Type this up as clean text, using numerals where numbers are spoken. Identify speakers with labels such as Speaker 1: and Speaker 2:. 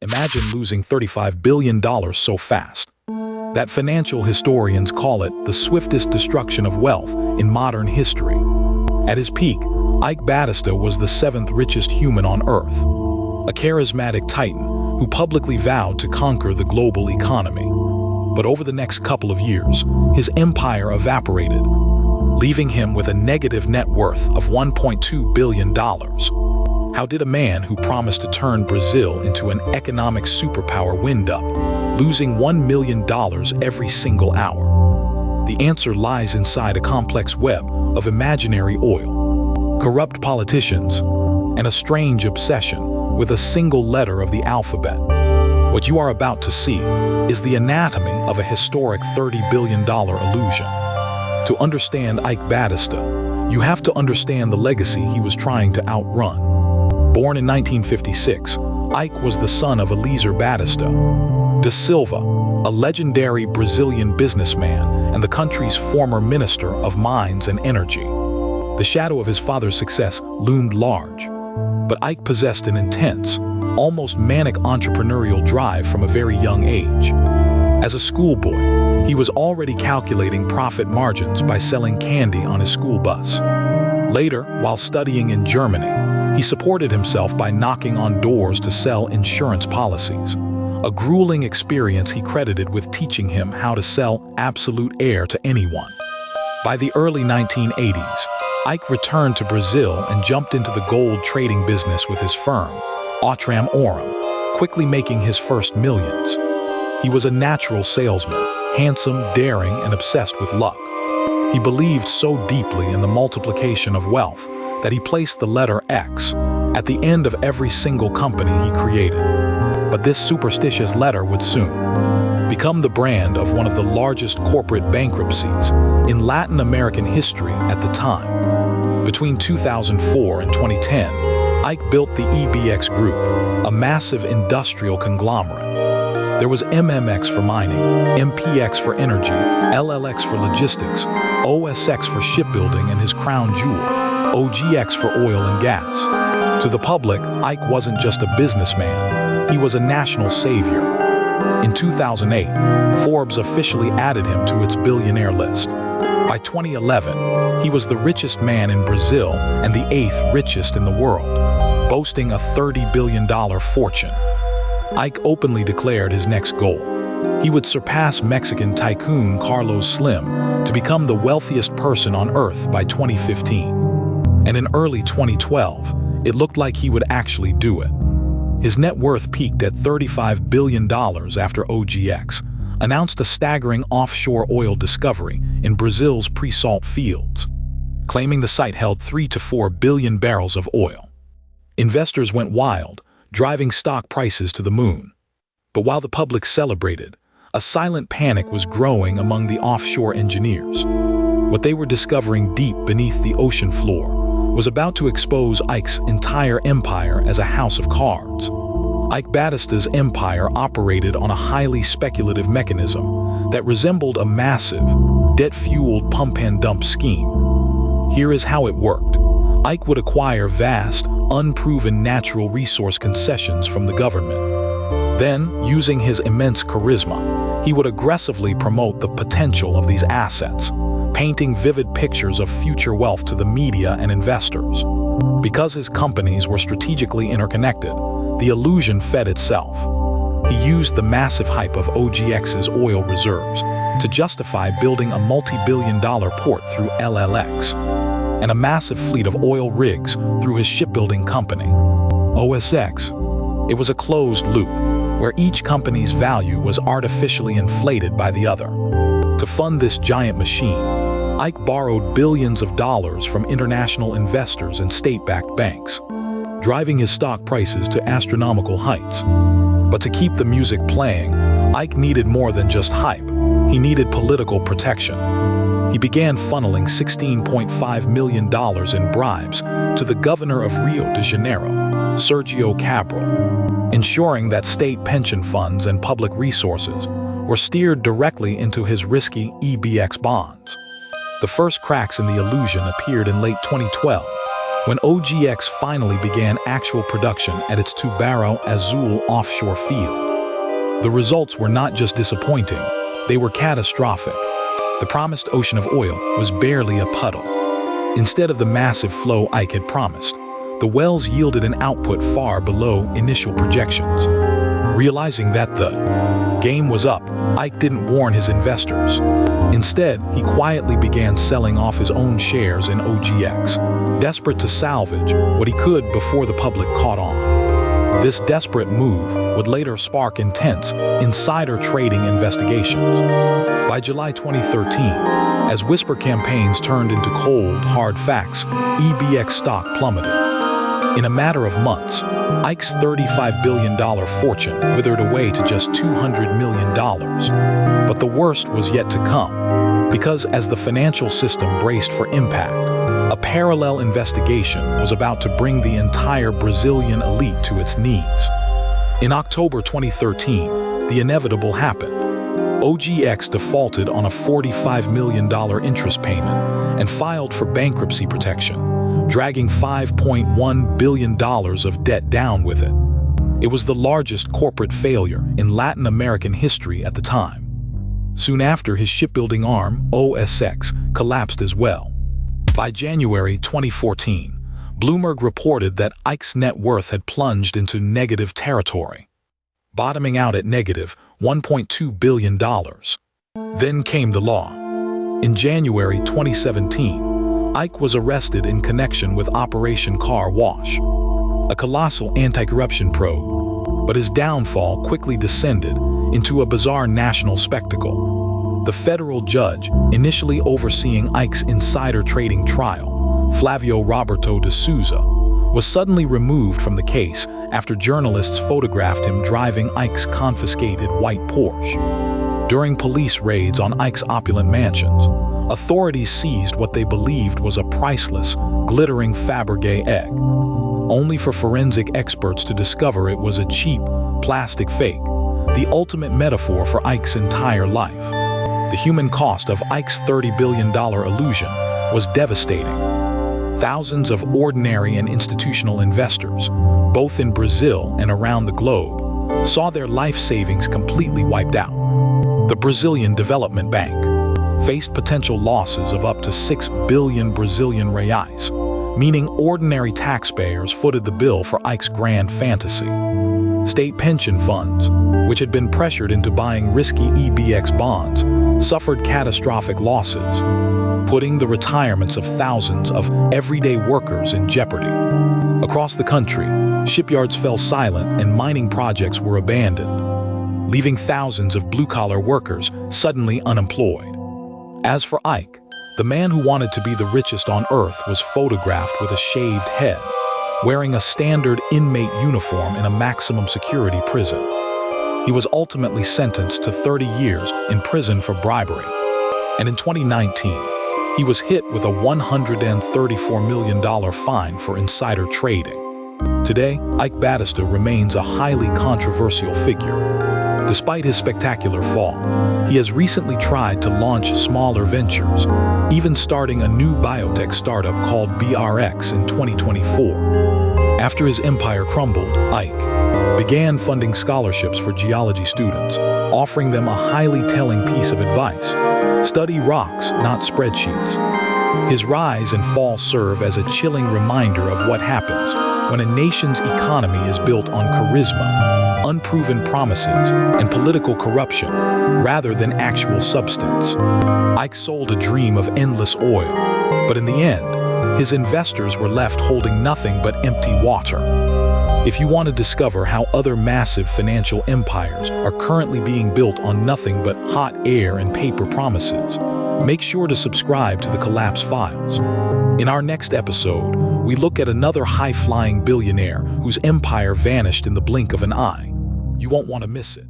Speaker 1: Imagine losing $35 billion so fast that financial historians call it the swiftest destruction of wealth in modern history. At his peak, Eike Batista was the seventh richest human on Earth, a charismatic titan who publicly vowed to conquer the global economy. But over the next couple of years, his empire evaporated, leaving him with a negative net worth of $1.2 billion. How did a man who promised to turn Brazil into an economic superpower wind up, losing $1 million every single hour? The answer lies inside a complex web of imaginary oil, corrupt politicians, and a strange obsession with a single letter of the alphabet. What you are about to see is the anatomy of a historic $30 billion illusion. To understand Eike Batista, you have to understand the legacy he was trying to outrun. Born in 1956, Eike was the son of Eliezer Batista da Silva, a legendary Brazilian businessman and the country's former Minister of Mines and Energy. The shadow of his father's success loomed large, but Eike possessed an intense, almost manic entrepreneurial drive from a very young age. As a schoolboy, he was already calculating profit margins by selling candy on his school bus. Later, while studying in Germany, he supported himself by knocking on doors to sell insurance policies, a grueling experience he credited with teaching him how to sell absolute air to anyone. By the early 1980s, Eike returned to Brazil and jumped into the gold trading business with his firm, Outram Oram, quickly making his first millions. He was a natural salesman, handsome, daring, and obsessed with luck. He believed so deeply in the multiplication of wealth that he placed the letter X at the end of every single company he created. But this superstitious letter would soon become the brand of one of the largest corporate bankruptcies in Latin American history at the time. Between 2004 and 2010, Eike built the EBX Group, a massive industrial conglomerate. There was MMX for mining, MPX for energy, LLX for logistics, OSX for shipbuilding, and his crown jewel, OGX for oil and gas. To the public, Eike wasn't just a businessman, he was a national savior. In 2008, Forbes officially added him to its billionaire list. By 2011, he was the richest man in Brazil and the 8th richest in the world, boasting a $30 billion fortune. Eike openly declared his next goal. He would surpass Mexican tycoon Carlos Slim to become the wealthiest person on Earth by 2015. And in early 2012, it looked like he would actually do it. His net worth peaked at $35 billion after OGX announced a staggering offshore oil discovery in Brazil's pre-salt fields, claiming the site held 3 to 4 billion barrels of oil. Investors went wild, driving stock prices to the moon. But while the public celebrated, a silent panic was growing among the offshore engineers. What they were discovering deep beneath the ocean floor was about to expose Eike's entire empire as a house of cards. Eike Batista's empire operated on a highly speculative mechanism that resembled a massive, debt-fueled pump-and-dump scheme. Here is how it worked. Eike would acquire vast, unproven natural resource concessions from the government. Then, using his immense charisma, he would aggressively promote the potential of these assets, painting vivid pictures of future wealth to the media and investors. Because his companies were strategically interconnected, the illusion fed itself. He used the massive hype of OGX's oil reserves to justify building a multi-billion-dollar port through LLX, and a massive fleet of oil rigs through his shipbuilding company, OSX. It was a closed loop, where each company's value was artificially inflated by the other. To fund this giant machine, Eike borrowed billions of dollars from international investors and state-backed banks, driving his stock prices to astronomical heights. But to keep the music playing, Eike needed more than just hype. He needed political protection. He began funneling $16.5 million in bribes to the governor of Rio de Janeiro, Sergio Cabral, ensuring that state pension funds and public resources were steered directly into his risky EBX bonds. The first cracks in the illusion appeared in late 2012, when OGX finally began actual production at its Tubarão Azul offshore field. The results were not just disappointing, they were catastrophic. The promised ocean of oil was barely a puddle. Instead of the massive flow Eike had promised, the wells yielded an output far below initial projections. Realizing that the game was up, Eike didn't warn his investors. Instead, he quietly began selling off his own shares in OGX, desperate to salvage what he could before the public caught on. This desperate move would later spark intense insider trading investigations. By July 2013, as whisper campaigns turned into cold, hard facts, EBX stock plummeted. In a matter of months, Eike's $35 billion fortune withered away to just $200 million. But the worst was yet to come, because as the financial system braced for impact, a parallel investigation was about to bring the entire Brazilian elite to its knees. In October 2013, the inevitable happened. OGX defaulted on a $45 million interest payment and filed for bankruptcy protection, dragging $5.1 billion of debt down with it. It was the largest corporate failure in Latin American history at the time. Soon after, his shipbuilding arm, OSX, collapsed as well. By January 2014, Bloomberg reported that Eike's net worth had plunged into negative territory, bottoming out at negative $1.2 billion. Then came the law. In January 2017, Eike was arrested in connection with Operation Car Wash, a colossal anti-corruption probe, but his downfall quickly descended into a bizarre national spectacle. The federal judge initially overseeing Eike's insider trading trial, Flavio Roberto de Souza, was suddenly removed from the case after journalists photographed him driving Eike's confiscated white Porsche. During police raids on Eike's opulent mansions, authorities seized what they believed was a priceless, glittering Fabergé egg, only for forensic experts to discover it was a cheap, plastic fake, the ultimate metaphor for Eike's entire life. The human cost of Eike's $30 billion illusion was devastating. Thousands of ordinary and institutional investors, both in Brazil and around the globe, saw their life savings completely wiped out. The Brazilian Development Bank faced potential losses of up to 6 billion Brazilian reais, meaning ordinary taxpayers footed the bill for Eike's grand fantasy. State pension funds, which had been pressured into buying risky EBX bonds, suffered catastrophic losses, putting the retirements of thousands of everyday workers in jeopardy. Across the country, shipyards fell silent and mining projects were abandoned, leaving thousands of blue-collar workers suddenly unemployed. As for Eike, the man who wanted to be the richest on earth was photographed with a shaved head, wearing a standard inmate uniform in a maximum security prison. He was ultimately sentenced to 30 years in prison for bribery. And in 2019, he was hit with a $134 million fine for insider trading. Today, Eike Batista remains a highly controversial figure. Despite his spectacular fall, he has recently tried to launch smaller ventures, even starting a new biotech startup called BRX in 2024. After his empire crumbled, Eike began funding scholarships for geology students, offering them a highly telling piece of advice: study rocks, not spreadsheets. His rise and fall serve as a chilling reminder of what happens when a nation's economy is built on charisma, unproven promises, and political corruption, rather than actual substance. Eike sold a dream of endless oil, but in the end, his investors were left holding nothing but empty water. If you want to discover how other massive financial empires are currently being built on nothing but hot air and paper promises, make sure to subscribe to the Collapse Files. In our next episode, we look at another high-flying billionaire whose empire vanished in the blink of an eye. You won't want to miss it.